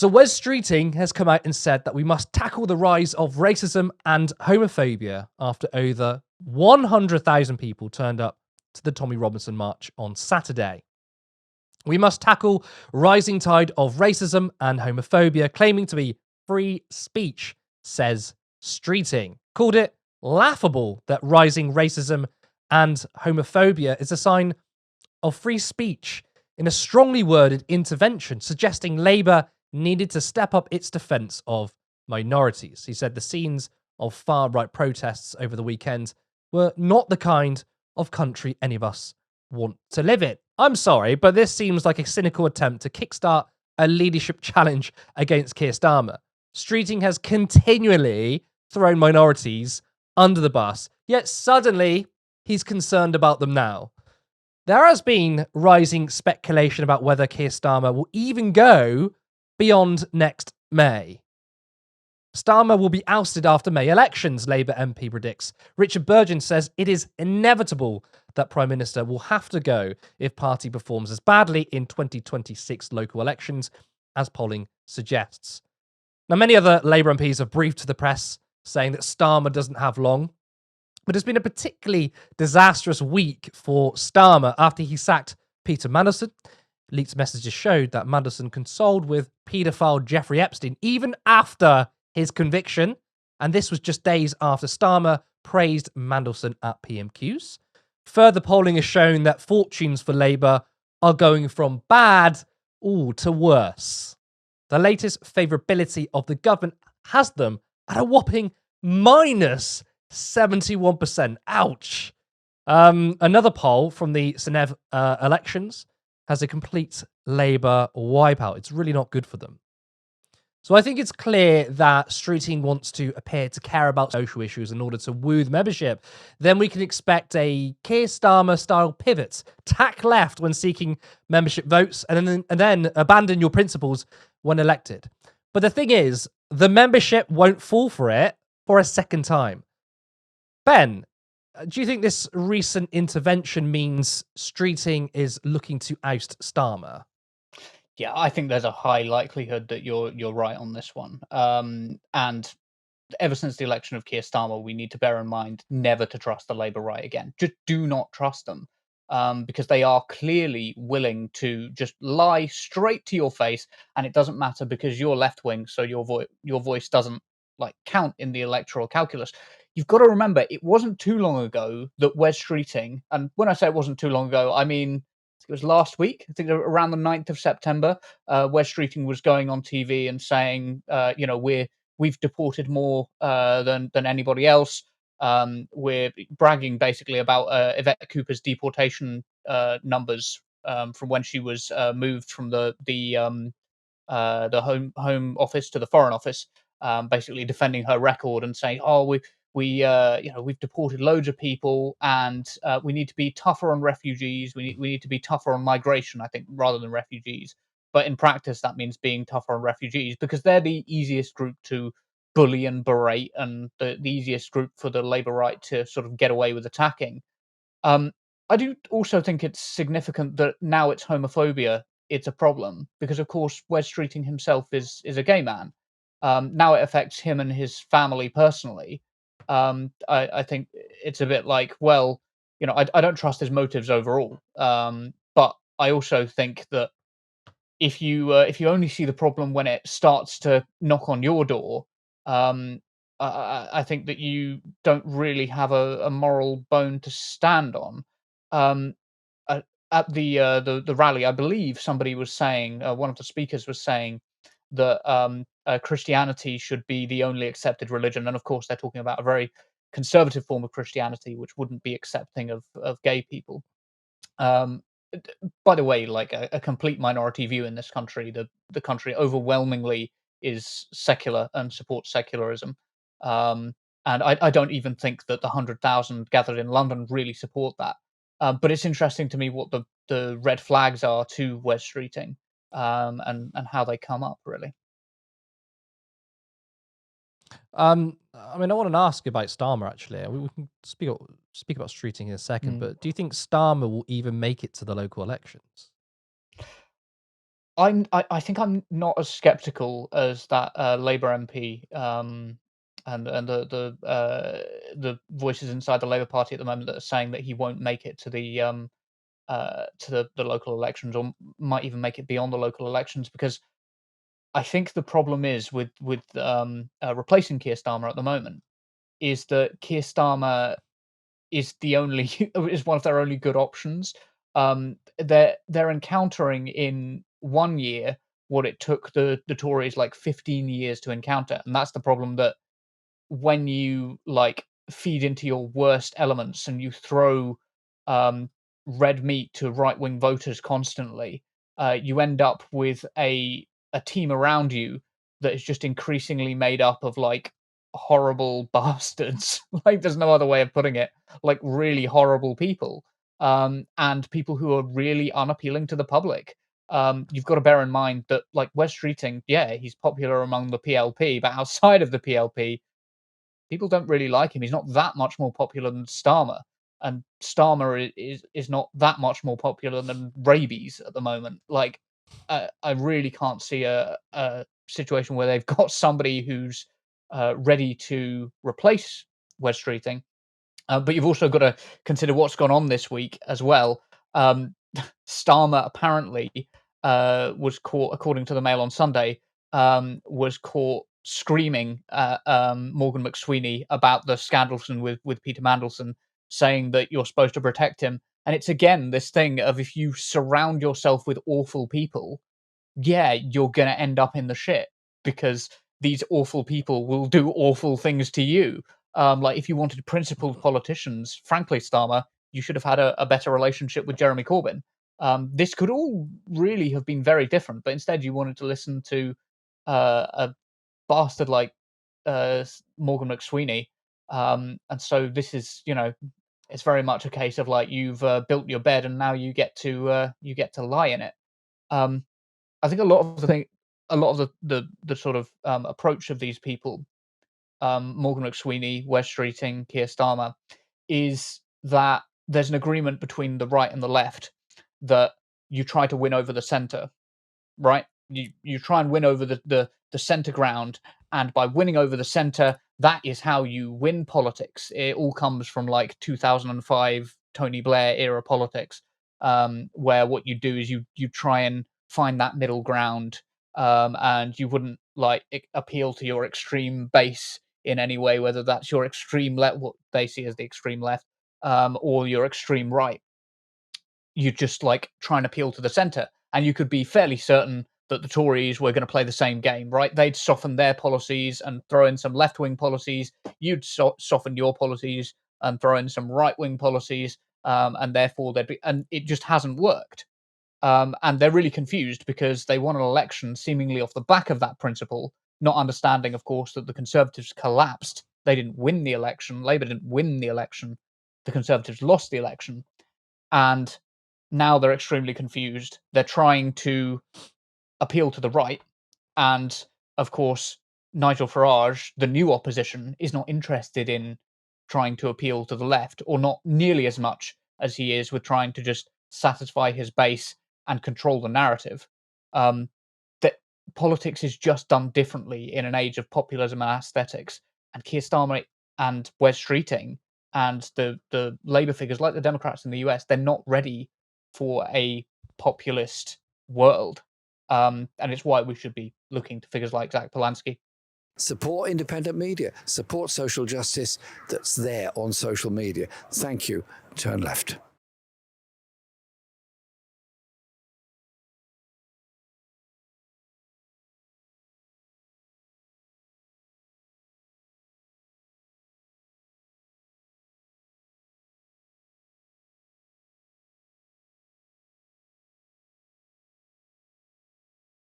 So Wes Streeting has come out and said that we must tackle the rise of racism and homophobia after over 100,000 people turned up to the Tommy Robinson March on Saturday. We must tackle rising tide of racism and homophobia, claiming to be free speech, says Streeting. Called it laughable that rising racism and homophobia is a sign of free speech in a strongly worded intervention, suggesting Labour needed to step up its defence of minorities. He said the scenes of far-right protests over the weekend were not the kind of country any of us want to live in. I'm sorry, but this seems like a cynical attempt to kickstart a leadership challenge against Keir Starmer. Streeting has continually thrown minorities under the bus, yet suddenly he's concerned about them now. There has been rising speculation about whether Keir Starmer will even go beyond next May. Starmer will be ousted after May elections, Labour MP predicts. Richard Burgon says it is inevitable that Prime Minister will have to go if party performs as badly in 2026 local elections as polling suggests. Now, many other Labour MPs have briefed to the press saying that Starmer doesn't have long, but it's been a particularly disastrous week for Starmer after he sacked Peter Mandelson. Leaked messages showed that Mandelson consoled with paedophile Jeffrey Epstein even after his conviction, and this was just days after Starmer praised Mandelson at PMQs. Further polling has shown that fortunes for Labour are going from bad to worse. The latest favourability of the government has them at a whopping minus 71%. Ouch. Another poll from the Senev elections has a complete Labour wipeout. It's really not good for them. So I think it's clear that Streeting wants to appear to care about social issues in order to woo the membership. Then we can expect a Keir Starmer-style pivot, tack left when seeking membership votes, and then abandon your principles when elected. But the thing is, the membership won't fall for it for a second time. Ben, do you think this recent intervention means Streeting is looking to oust Starmer? Yeah, I think there's a high likelihood that you're right on this one. And ever since the election of Keir Starmer, we need to bear in mind never to trust the Labour right again. Just do not trust them, because they are clearly willing to just lie straight to your face, and it doesn't matter because you're left wing, so your voice doesn't count in the electoral calculus. You've got to remember, it wasn't too long ago that Wes Streeting, and when I say it wasn't too long ago, I mean it was last week. I think around the 9th of September, Wes Streeting was going on TV and saying, we've deported more than anybody else. We're bragging basically about Yvette Cooper's deportation numbers from when she was moved from the home office to the foreign office, basically defending her record and saying, "Oh, we've deported loads of people, and we need to be tougher on refugees. We need to be tougher on migration. I think rather than refugees." But in practice, that means being tougher on refugees because they're the easiest group to bully and berate, and the easiest group for the Labour right to sort of get away with attacking. Um, I do also think it's significant that now it's homophobia. It's a problem because, of course, Wes Streeting himself is a gay man. Now it affects him and his family personally. I think it's a bit like, well, I don't trust his motives overall. But I also think that if you only see the problem when it starts to knock on your door, um, I think that you don't really have a moral bone to stand on. Um, at the rally, I believe somebody was saying, one of the speakers was saying that Christianity should be the only accepted religion, and of course they're talking about a very conservative form of Christianity, which wouldn't be accepting of gay people. Um, by the way, like a complete minority view in this country, the country overwhelmingly is secular and supports secularism. Um, and I don't even think that the 100,000 gathered in London really support that. But it's interesting to me what the red flags are to Wes Streeting, and how they come up really. I mean, I want to ask about Starmer actually. We can speak about Streeting in a second, Mm. but do you think Starmer will even make it to the local elections? I think I'm not as skeptical as that Labour MP and the voices inside the Labour Party at the moment that are saying that he won't make it to the local elections, or might even make it beyond the local elections, because I think the problem is with replacing Keir Starmer at the moment is that Keir Starmer is the only is one of their only good options. They're encountering in 1 year what it took the Tories like 15 years to encounter, and that's the problem. That when you like feed into your worst elements and you throw um, red meat to right wing voters constantly, you end up with a team around you that is just increasingly made up of like horrible bastards. Like there's no other way of putting it. Like really horrible people, and people who are really unappealing to the public. You've got to bear in mind that like Wes Streeting, yeah, he's popular among the PLP, but outside of the PLP, people don't really like him. He's not that much more popular than Starmer, and Starmer is not that much more popular than Rabies at the moment. Like, I really can't see a situation where they've got somebody who's ready to replace Wes Streeting. But you've also got to consider what's gone on this week as well. Um, Starmer apparently was caught, according to the Mail on Sunday, was caught screaming at Morgan McSweeney about the scandals with Peter Mandelson, saying that you're supposed to protect him. And it's again this thing of, if you surround yourself with awful people, yeah, you're going to end up in the shit, because these awful people will do awful things to you. Like if you wanted principled politicians, frankly, Starmer, you should have had a better relationship with Jeremy Corbyn. This could all really have been very different, but instead you wanted to listen to a bastard like Morgan McSweeney. And so this is, it's very much a case of like, you've built your bed and now you get to lie in it. Um, I think a lot of the sort of approach of these people, Morgan McSweeney, Wes Streeting, Keir Starmer, is that there's an agreement between the right and the left that you try to win over the centre, right? You try and win over the center ground, and by winning over the center, that is how you win politics. It all comes from like 2005 Tony Blair era politics, where what you do is you try and find that middle ground, and you wouldn't like appeal to your extreme base in any way, whether that's your extreme left, what they see as the extreme left, or your extreme right. You just like try and appeal to the centre, and you could be fairly certain that the Tories were going to play the same game, right? They'd soften their policies and throw in some left wing policies. You'd soften your policies and throw in some right wing policies, and therefore there'd be, and it just hasn't worked. And they're really confused because they won an election seemingly off the back of that principle, not understanding, of course, that the Conservatives collapsed. They didn't win the election. Labour didn't win the election. The Conservatives lost the election, and now they're extremely confused. They're trying to appeal to the right, and of course, Nigel Farage, the new opposition, is not interested in trying to appeal to the left, or not nearly as much as he is with trying to just satisfy his base and control the narrative. Um, that politics is just done differently in an age of populism and aesthetics. And Keir Starmer and Wes Streeting and the Labour figures, like the Democrats in the US, they're not ready for a populist world. And it's why we should be looking to figures like Zach Polanski. Support independent media, support social justice that's there on social media. Thank you. Turn left.